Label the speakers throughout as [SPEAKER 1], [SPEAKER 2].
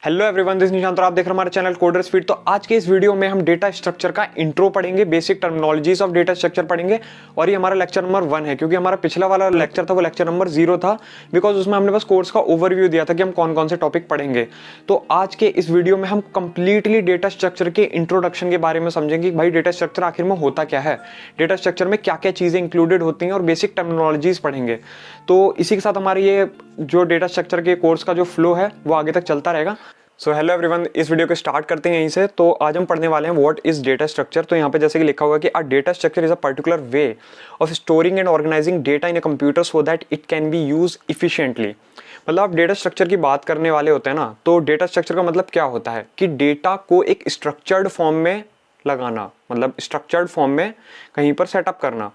[SPEAKER 1] Hello everyone, this Nishant और आप देख रहे हैं हमारे चैनल कोडर स्पीड। तो आज के इस वीडियो में हम डेटा स्ट्रक्चर का इंट्रो पढ़ेंगे, basic terminologies of data structure पढ़ेंगे। और ये हमारा लेक्चर नंबर 1 है, क्योंकि हमारा पिछला वाला लेक्चर था वो लेक्चर नंबर 0 था, बिकॉज उसमें हमने बस कोर्स का ओवरव्यू दिया था कि हम कौन कौन से टॉपिक पढ़ेंगे। तो आज के इस वीडियो में हम कंप्लीटली डेटा स्ट्रक्चर के इंट्रोडक्शन के बारे में समझेंगे कि भाई डेटा स्ट्रक्चर आखिर में होता क्या है, डेटा स्ट्रक्चर में क्या क्या चीजें इंक्लूडेड होती हैं, और बेसिक टर्मिनोलॉजीज पढ़ेंगे। तो इसी के साथ हमारी ये जो डेटा स्ट्रक्चर के कोर्स का जो फ्लो है वो आगे तक चलता रहेगा। सो हेलो एवरीवन, इस वीडियो को स्टार्ट करते हैं यहीं से। तो आज हम पढ़ने वाले हैं व्हाट इज डेटा स्ट्रक्चर। तो यहाँ पे जैसे कि लिखा हुआ है कि a data structure is a particular way of storing and organizing data in a computer so that it can be use efficiently. मतलब आप डेटा स्ट्रक्चर की बात करने वाले होते हैं ना, तो डेटा स्ट्रक्चर का मतलब क्या होता है कि डेटा को एक स्ट्रक्चर्ड फॉर्म में लगाना, मतलब स्ट्रक्चर्ड फॉर्म में कहीं पर सेटअप करना।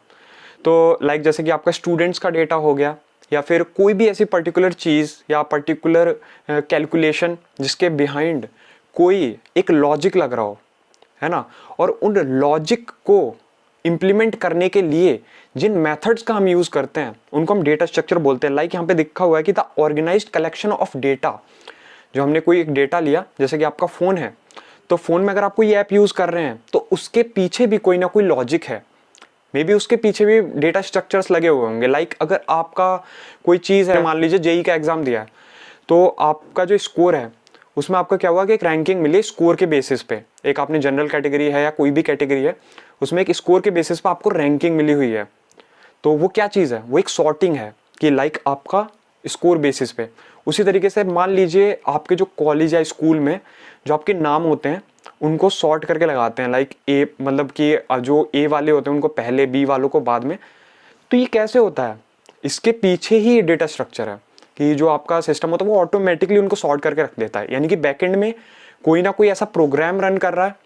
[SPEAKER 1] तो लाइक जैसे कि आपका स्टूडेंट्स का डेटा हो गया, या फिर कोई भी ऐसी पर्टिकुलर चीज़ या पर्टिकुलर कैलकुलेशन जिसके बिहाइंड कोई एक लॉजिक लग रहा हो, है ना, और उन लॉजिक को इम्प्लीमेंट करने के लिए जिन मेथड्स का हम यूज़ करते हैं उनको हम डेटा स्ट्रक्चर बोलते हैं। लाइक यहाँ पे लिखा हुआ है कि the organized collection of data. जो हमने कोई एक डेटा लिया, जैसे कि आपका फ़ोन है, तो फ़ोन में अगर आप कोई ऐप यूज़ कर रहे हैं तो उसके पीछे भी कोई ना कोई लॉजिक है, मे बी उसके पीछे भी डेटा स्ट्रक्चर्स लगे हुए होंगे। लाइक अगर आपका कोई चीज़ है, मान लीजिए जेई का एग्जाम दिया है, तो आपका जो स्कोर है उसमें आपका क्या हुआ कि एक रैंकिंग मिली स्कोर के बेसिस पे। एक आपने जनरल कैटेगरी है या कोई भी कैटेगरी है, उसमें एक स्कोर के बेसिस पे आपको रैंकिंग मिली हुई है। तो वो क्या चीज़ है, वो एक सॉर्टिंग है कि लाइक आपका स्कोर बेसिस पे। उसी तरीके से मान लीजिए आपके जो कॉलेज या स्कूल में जो आपके नाम होते हैं उनको सॉर्ट करके लगाते हैं। लाइक ए, मतलब कि जो ए वाले होते हैं उनको पहले, बी वालों को बाद में। तो ये कैसे होता है, इसके पीछे ही डेटा स्ट्रक्चर है कि जो आपका सिस्टम होता है वो ऑटोमेटिकली उनको सॉर्ट करके रख देता है, यानी कि बैकएंड में कोई ना कोई ऐसा प्रोग्राम रन कर रहा है।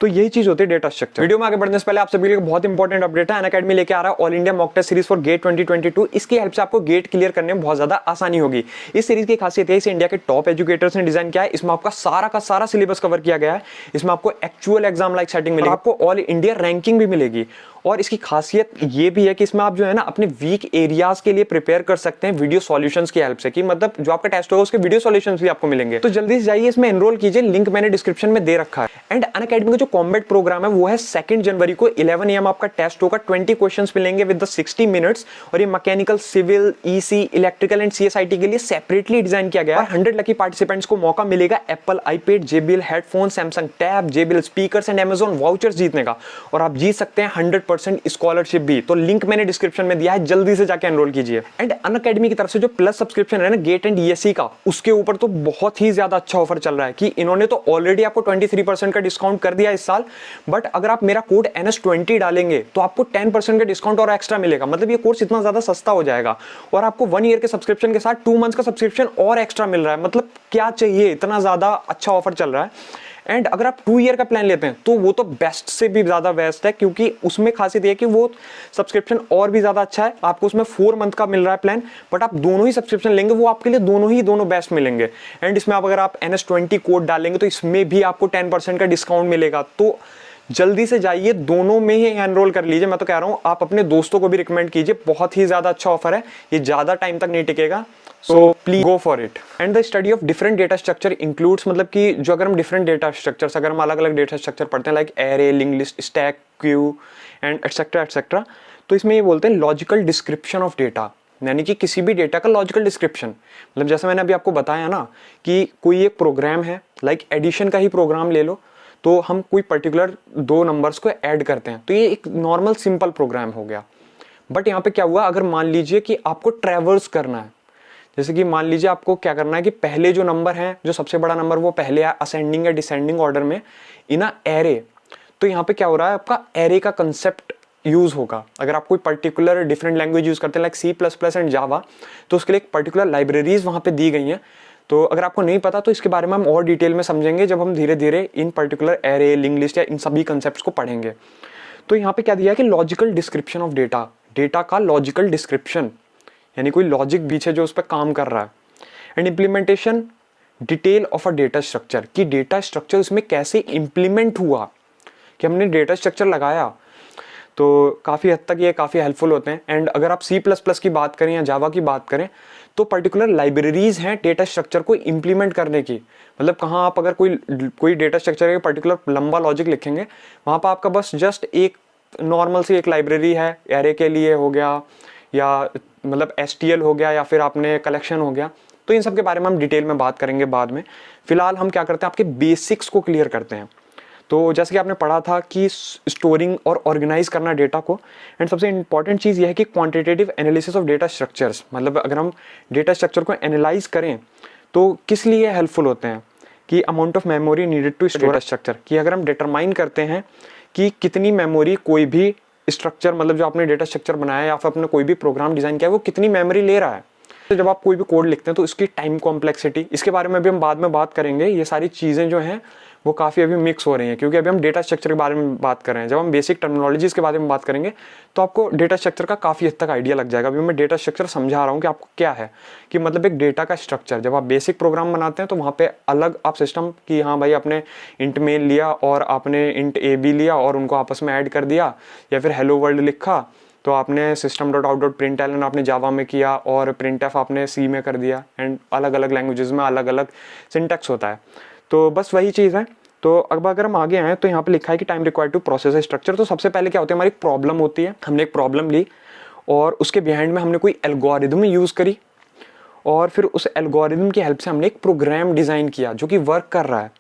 [SPEAKER 1] तो यही चीज होती है डेटा स्ट्रक्चर। वीडियो में आगे बढ़ने से पहले आप सभी के लिए बहुत इंपॉर्टेंट अपडेट है। अनअकैडमी लेके आ रहा है all India mock test series for GATE 2022। इसकी हेल्प से आपको गेट क्लियर करने में बहुत ज्यादा आसानी होगी। इस सीरीज की खासियत है, इसे इंडिया के टॉप एजुकेटर्स ने डिजाइन किया है। इसमें आपका सारा का सारा सिलेबस कवर किया गया है। इसमें आपको एक्चुअल एग्जाम लाइक सेटिंग मिलेगी, आपको ऑल इंडिया रैंकिंग भी मिलेगी। और इसकी खासियत ये भी है कि इसमें आप जो है ना अपने वीक एरियाज के लिए प्रिपेयर कर सकते हैं वीडियो सॉल्यूशंस की हेल्प से, कि मतलब जो आपका टेस्ट होगा उसके वीडियो सॉल्यूशंस भी आपको मिलेंगे। तो जल्दी से जाइए इसमें एनरोल कीजिए, लिंक मैंने डिस्क्रिप्शन में दे रखा है। एंड अनअकैडमी का जो कॉम्बैट प्रोग्राम है वो है 2 जनवरी को 11 AM आपका टेस्ट होगा। 20 क्वेश्चंस मिलेंगे विद द 60 मिनट्स। और ये mechanical, civil, EC, electrical and CSIT के लिए सेपरेटली डिजाइन किया गया है। 100 लकी पार्टिसिपेंट्स को मौका मिलेगा Apple iPad, JBL headphone, Samsung tab, JBL speakers and Amazon vouchers जीतने का। और आप जीत सकते हैं 100% स्कॉलरशिप भी। तो लिंक मैंने डिस्क्रिप्शन में दिया है, जल्दी से जाके एनरोल कीजिए। एंड अनअकैडमी की तरफ से जो प्लस सब्सक्रिप्शन है ना गेट एंड ईएससी का, उसके ऊपर तो बहुत ही ज्यादा अच्छा ऑफर चल रहा है कि इन्होंने तो ऑलरेडी आपको 23% का डिस्काउंट कर दिया इस साल। बट अगर आप मेरा कोड NS20 डालेंगे तो आपको 10% का डिस्काउंट और एक्स्ट्रा मिलेगा। मतलब ये कोर्स इतना ज्यादा सस्ता हो जाएगा। और आपको 1 ईयर के सब्सक्रिप्शन के साथ 2 मंथ्स का सब्सक्रिप्शन और एक्स्ट्रा मिल रहा है। मतलब क्या चाहिए, इतना ज्यादा अच्छा ऑफर चल रहा है। एंड अगर आप 2 ईयर का प्लान लेते हैं तो वो तो बेस्ट से भी ज्यादा बेस्ट है, क्योंकि उसमें खासियत है कि वो सब्सक्रिप्शन और भी ज्यादा अच्छा है। आपको उसमें 4 मंथ का मिल रहा है प्लान, बट आप दोनों ही सब्सक्रिप्शन लेंगे वो आपके लिए दोनों बेस्ट मिलेंगे। एंड इसमें आप अगर आप NS20 कोड डालेंगे तो इसमें भी आपको 10% का डिस्काउंट मिलेगा। तो जल्दी से जाइए, दोनों में ही एनरोल कर लीजिए। मैं तो कह रहा हूं आप अपने दोस्तों को भी रिकमेंड कीजिए, बहुत ही ज्यादा अच्छा ऑफर है, ये ज्यादा टाइम तक नहीं टिकेगा। So please go for it. And the study of different data structure includes, मतलब कि जो अगर हम डिफरेंट डेटा स्ट्रक्चर्स, अगर हम अलग अलग डेटा स्ट्रक्चर पढ़ते हैं like array, link list, stack, Q and etcetera, तो इसमें ये बोलते हैं लॉजिकल डिस्क्रिप्शन ऑफ डेटा, यानी कि किसी भी डेटा का लॉजिकल डिस्क्रिप्शन। मतलब जैसे मैंने अभी आपको बताया ना कि कोई एक प्रोग्राम है, लाइक एडिशन का ही प्रोग्राम ले लो, तो हम कोई पर्टिकुलर 2 नंबर्स को ऐड करते हैं, तो ये एक नॉर्मल सिंपल प्रोग्राम हो गया। बट यहाँ पे क्या हुआ, अगर मान लीजिए कि आपको ट्रैवर्स करना है, जैसे कि मान लीजिए आपको क्या करना है कि पहले जो नंबर है, जो सबसे बड़ा नंबर वो पहले है असेंडिंग या डिसेंडिंग ऑर्डर में इन अ एरे। तो यहाँ पे क्या हो रहा है, आपका एरे का कंसेप्ट यूज होगा। अगर आप कोई पर्टिकुलर डिफरेंट लैंग्वेज यूज करते हैं लाइक C++ एंड जावा, तो उसके लिए एक पर्टिकुलर लाइब्रेरीज वहां पे दी गई हैं। तो अगर आपको नहीं पता तो इसके बारे में हम और डिटेल में समझेंगे जब हम धीरे धीरे इन पर्टिकुलर एरे, लिंक लिस्ट या इन सभी कंसेप्ट्स को पढ़ेंगे। तो यहाँ पे क्या दिया है कि logical description of data, data का लॉजिकल डिस्क्रिप्शन, यानी कोई लॉजिक बीच है जो उस पर काम कर रहा है। And implementation detail of a data structure, कि डेटा स्ट्रक्चर उसमें कैसे इंप्लीमेंट हुआ, कि हमने डेटा स्ट्रक्चर लगाया तो काफ़ी हद तक ये काफ़ी हेल्पफुल होते हैं। एंड अगर आप C++ की बात करें या जावा की बात करें तो पर्टिकुलर लाइब्रेरीज हैं डेटा स्ट्रक्चर को इम्प्लीमेंट करने की। मतलब कहाँ आप अगर कोई डेटा स्ट्रक्चर के पर्टिकुलर लंबा लॉजिक लिखेंगे, वहाँ पर आपका बस जस्ट एक नॉर्मल सी एक लाइब्रेरी है, एरे के लिए हो गया या मतलब STL हो गया या फिर आपने कलेक्शन हो गया। तो इन सब के बारे में हम डिटेल में बात करेंगे बाद में। फिलहाल हम क्या करते हैं, आपके बेसिक्स को क्लियर करते हैं। तो जैसे कि आपने पढ़ा था कि स्टोरिंग और ऑर्गेनाइज करना डेटा को, एंड सबसे इंपॉर्टेंट चीज़ यह है कि quantitative analysis of data structures, मतलब अगर हम डेटा स्ट्रक्चर को एनालाइज करें तो किस लिए हेल्पफुल होते हैं कि amount of memory needed to store structure, कि अगर हम डिटरमाइन करते हैं कि कितनी मेमोरी कोई भी स्ट्रक्चर, मतलब जो आपने डेटा स्ट्रक्चर बनाया है या फिर अपने कोई भी प्रोग्राम डिजाइन किया है, वो कितनी मेमोरी ले रहा है। तो जब आप कोई भी कोड लिखते हैं तो इसकी टाइम कॉम्प्लेक्सिटी, इसके बारे में भी हम बाद में बात करेंगे। ये सारी चीज़ें जो हैं वो काफ़ी अभी मिक्स हो रही हैं, क्योंकि अभी हम डेटा स्ट्रक्चर के बारे में बात कर रहे हैं। जब हम बेसिक टर्मिनोलॉजीज के बारे में बात करेंगे तो आपको डेटा स्ट्रक्चर का काफ़ी हद तक आइडिया लग जाएगा। अभी मैं डेटा स्ट्रक्चर समझा रहा हूँ कि आपको क्या है, कि मतलब एक डेटा का स्ट्रक्चर। जब आप बेसिक प्रोग्राम बनाते हैं तो वहाँ पे अलग आप सिस्टम की, हाँ भाई आपने इंट मेन लिया और आपने इंट AB लिया और उनको आपस में ऐड कर दिया, या फिर हेलो वर्ल्ड लिखा तो आपने system.out.println आपने जावा में किया और printf आपने C में कर दिया। एंड अलग अलग लैंग्वेजेस में अलग अलग सिंटैक्स होता है। तो बस वही चीज़ है। तो अब अगर हम आगे आए तो यहाँ पे लिखा है कि time required to process structure. तो सबसे पहले क्या होता है, हमारी प्रॉब्लम होती है, हमने एक प्रॉब्लम ली और उसके बिहाइंड में हमने कोई एल्गोरिदम यूज़ करी और फिर उस एल्गोरिदम की हेल्प से हमने एक प्रोग्राम डिज़ाइन किया जो कि वर्क कर रहा है।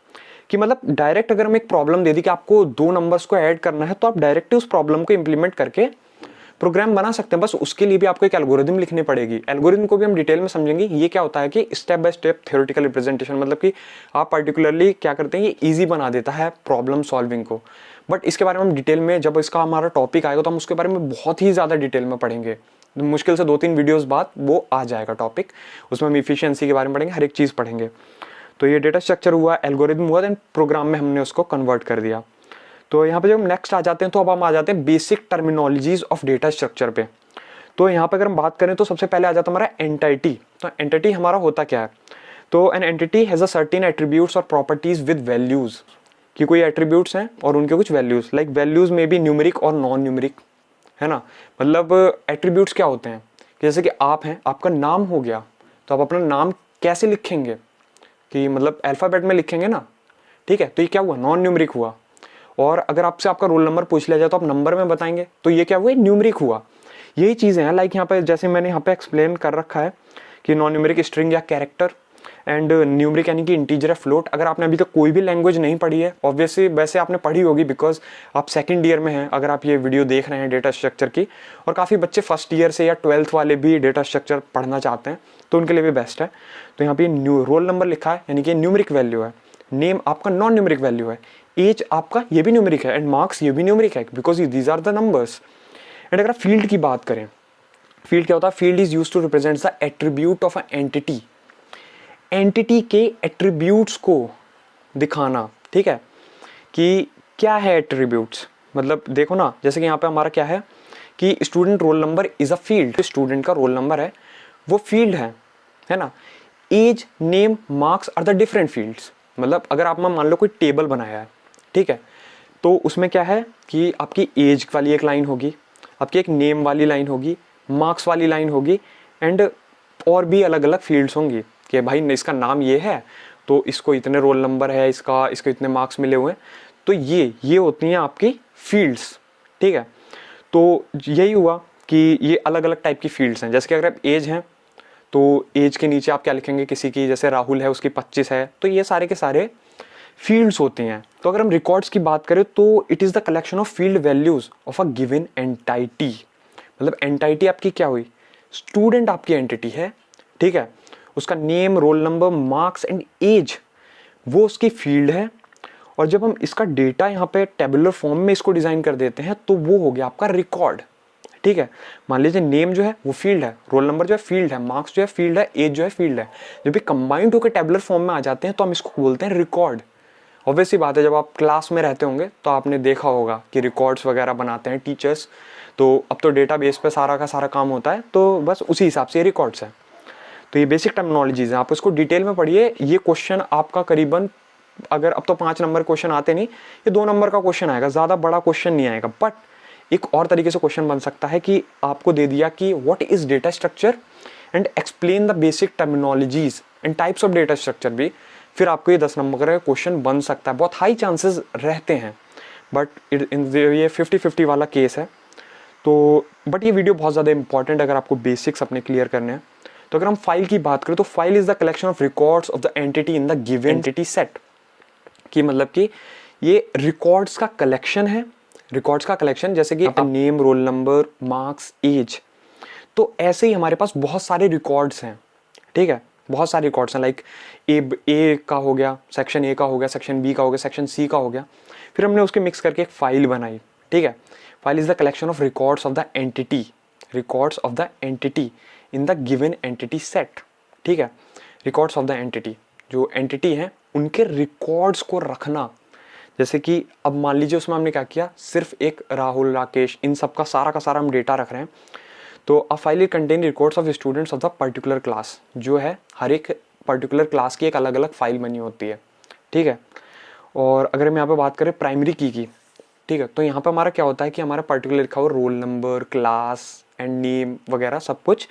[SPEAKER 1] कि मतलब डायरेक्ट अगर हम एक प्रॉब्लम दे दी कि आपको 2 नंबर्स को ऐड करना है, तो आप डायरेक्ट उस प्रॉब्लम को इंप्लीमेंट करके प्रोग्राम बना सकते हैं। बस उसके लिए भी आपको एक एल्गोरिदम लिखनी पड़ेगी। एल्गोरिदम को भी हम डिटेल में समझेंगे। ये क्या होता है कि step by step theoretical representation, मतलब कि आप पर्टिकुलरली क्या करते हैं, ये इजी बना देता है प्रॉब्लम सॉल्विंग को। बट इसके बारे में हम डिटेल में, जब इसका हमारा टॉपिक आएगा तो हम उसके बारे में बहुत ही ज़्यादा डिटेल में पढ़ेंगे। मुश्किल से 2-3 वीडियोज़ बाद वो आ जाएगा टॉपिक, उसमें हम इफिशियंसी के बारे में पढ़ेंगे, हर एक चीज़ पढ़ेंगे। तो ये डेटा स्ट्रक्चर हुआ, एल्गोरिदम हुआ, देन प्रोग्राम में हमने उसको कन्वर्ट कर दिया। तो यहाँ पे जब हम नेक्स्ट आ जाते हैं तो अब हम आ जाते हैं basic terminologies of data structure पे। तो यहाँ पे अगर हम बात करें तो सबसे पहले आ जाता है हमारा एंटिटी। तो एंटिटी हमारा होता क्या है, तो an entity has a certain attributes और प्रॉपर्टीज विद वैल्यूज, कि कोई एट्रीब्यूट्स हैं और उनके कुछ वैल्यूज, लाइक वैल्यूज में भी न्यूमेरिक और नॉन न्यूमेरिक, है ना। मतलब एट्रीब्यूट्स क्या होते हैं, जैसे कि आप हैं, आपका नाम हो गया, तो आप अपना नाम कैसे लिखेंगे, कि मतलब अल्फ़ाबेट में लिखेंगे ना, ठीक है। तो ये क्या हुआ, नॉन न्यूमेरिक हुआ। और अगर आपसे आपका रोल नंबर पूछ लिया जाए तो आप नंबर में बताएंगे, तो ये क्या हुआ, न्यूमेरिक हुआ। यही चीज़ें हैं, लाइक यहाँ पे जैसे मैंने यहाँ पे एक्सप्लेन कर रखा है कि नॉन न्यूमेरिक स्ट्रिंग या कैरेक्टर, एंड न्यूमेरिक यानी कि इंटीजर या फ्लोट। अगर आपने अभी तक कोई भी लैंग्वेज नहीं पढ़ी है, ऑब्वियसली वैसे आपने पढ़ी होगी बिकॉज आप सेकंड ईयर में हैं अगर आप ये वीडियो देख रहे हैं डेटा स्ट्रक्चर की, और काफ़ी बच्चे फर्स्ट ईयर से या 12th वाले भी डेटा स्ट्रक्चर पढ़ना चाहते हैं, तो उनके लिए भी बेस्ट है। तो यहाँ पे रोल नंबर लिखा है यानी कि न्यूमेरिक वैल्यू है, नेम आपका नॉन न्यूमेरिक वैल्यू है, एज आपका ये भी न्यूमेरिक है, एंड मार्क्स ये भी न्यूमेरिक है because these are the numbers. And अगर आप फील्ड की बात करें, फील्ड क्या होता है, field is used to represent the attribute of a entity, entity के एट्रीब्यूट्स को दिखाना, ठीक है, कि क्या है एट्रीब्यूट्स। मतलब देखो ना, जैसे कि यहाँ पे हमारा क्या है कि student roll number is a field, student का रोल नंबर है वो फील्ड है ना। Age, name, marks are the different fields. मतलब अगर आप मान लो कोई टेबल बनाया है, ठीक है, तो उसमें क्या है कि आपकी एज वाली एक लाइन होगी, आपकी एक नेम वाली लाइन होगी, मार्क्स वाली लाइन होगी, एंड और भी अलग अलग फील्ड्स होंगी कि भाई इसका नाम ये है तो इसको इतने रोल नंबर है, इसको इतने मार्क्स मिले हुए हैं। तो ये होती हैं आपकी फील्ड्स, ठीक है। तो यही हुआ कि ये अलग अलग टाइप की फील्ड्स हैं। जैसे कि अगर आप एज हैं तो एज के नीचे आप क्या लिखेंगे, किसी की जैसे राहुल है उसकी 25 है, तो ये सारे के सारे फील्ड्स होती हैं। तो अगर हम रिकॉर्ड्स की बात करें तो it is the collection of field values of a given entity. मतलब एंटिटी आपकी क्या हुई, स्टूडेंट आपकी एंटिटी है, ठीक है, उसका name, roll number, marks and age वो उसकी फील्ड है। और जब हम इसका डेटा यहाँ पे टेबुलर फॉर्म में इसको डिजाइन कर देते हैं तो वो हो गया आपका रिकॉर्ड, ठीक है। मान लीजिए नेम जो है वो फील्ड है, रोल नंबर जो है फील्ड है, मार्क्स जो है फील्ड है, एज जो है फील्ड है। जब भी कंबाइंड होकर टेबुलर फॉर्म में आ जाते हैं तो हम इसको बोलते हैं रिकॉर्ड। ऑब्वियसली बात है, जब आप क्लास में रहते होंगे तो आपने देखा होगा कि रिकॉर्ड्स वगैरह बनाते हैं टीचर्स, तो अब तो डेटाबेस पे सारा का सारा काम होता है, तो बस उसी हिसाब से ये रिकॉर्ड्स हैं। तो ये बेसिक टर्मिनोलॉजीज हैं, आप इसको डिटेल में पढ़िए। ये क्वेश्चन आपका करीबन, अगर अब तो 5 नंबर क्वेश्चन आते नहीं, ये 2 नंबर का क्वेश्चन आएगा, ज़्यादा बड़ा क्वेश्चन नहीं आएगा, बट एक और तरीके से क्वेश्चन बन सकता है कि आपको दे दिया कि what is data structure and explain the basic terminologies and types of data structure भी, फिर आपको ये 10 नंबर का क्वेश्चन बन सकता है। बहुत हाई चांसेस रहते हैं, बट ये 50-50 वाला केस है। तो बट ये वीडियो बहुत ज़्यादा इंपॉर्टेंट है अगर आपको बेसिक्स अपने क्लियर करने हैं। तो अगर हम फाइल की बात करें तो file is the collection of records of the entity in the given entity set, कि मतलब कि ये रिकॉर्ड्स का कलेक्शन है, रिकॉर्ड्स का कलेक्शन, जैसे कि name, roll number, marks, age. तो ऐसे ही हमारे पास बहुत सारे रिकॉर्ड्स हैं, ठीक है, बहुत सारे रिकॉर्ड्स हैं। लाइक ए का हो गया, सेक्शन ए का हो गया, सेक्शन बी का हो गया, सेक्शन सी का हो गया, फिर हमने उसके मिक्स करके एक फाइल बनाई, ठीक है। File is the collection of records of the entity, records of the entity in the given entity set, ठीक है। रिकॉर्ड्स ऑफ द एंटिटी, जो एंटिटी हैं उनके रिकॉर्ड्स को रखना। जैसे कि अब मान लीजिए उसमें हमने क्या किया, सिर्फ एक राहुल, राकेश, इन सब का सारा हम डेटा रख रहे हैं। तो a file contain records of students of the particular class, जो है हर एक पर्टिकुलर क्लास की एक अलग अलग फाइल बनी होती है, ठीक है। और अगर हम यहाँ पे बात करें प्राइमरी की, ठीक है, तो यहाँ पे हमारा क्या होता है कि हमारा पर्टिकुलर लिखा हुआ roll number, class and name वगैरह सब कुछ।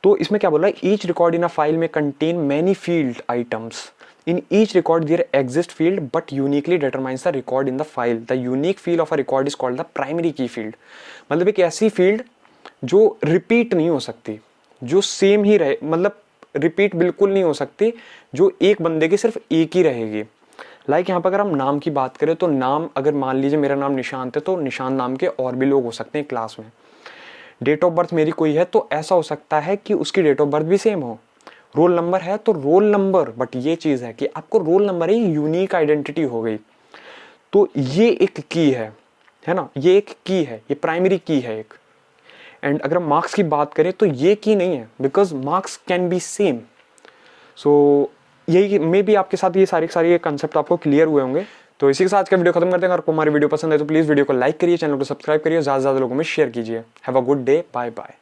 [SPEAKER 1] तो इसमें क्या बोल रहा है, each record in a file में contain many field items, in each record there exist field but uniquely determines the record in the file, the unique field of a record is called the primary key field. मतलब एक ऐसी field जो repeat नहीं हो सकती, जो same ही रहे, मतलब रिपीट बिल्कुल नहीं हो सकती, जो एक बंदे की सिर्फ एक ही रहेगी। लाइक यहाँ पर अगर हम नाम की बात करें तो नाम, अगर मान लीजिए मेरा नाम निशांत है तो निशांत नाम के और भी लोग हो सकते हैं क्लास में। डेट ऑफ बर्थ मेरी कोई है तो ऐसा हो सकता है कि उसकी डेट ऑफ बर्थ भी सेम हो। रोल नंबर है तो रोल नंबर, बट ये चीज़ है कि आपको रोल नंबर ही यूनिक आइडेंटिटी हो गई, तो ये एक की है ना, ये एक की है, ये प्राइमरी की है एक। एंड अगर हम मार्क्स की बात करें तो ये की नहीं है, because marks can be same. So यही मे भी आपके साथ ये सारे कंसेप्ट आपको क्लियर हुए होंगे। तो इसी के साथ का वीडियो खत्म करते हैं। अगर आपको हमारी वीडियो पसंद है तो प्लीज़ वीडियो को लाइक करिए, चैनल को सब्सक्राइब करिए, ज़्यादा से ज़्यादा लोगों में शेयर कीजिए। Have a good day, bye bye.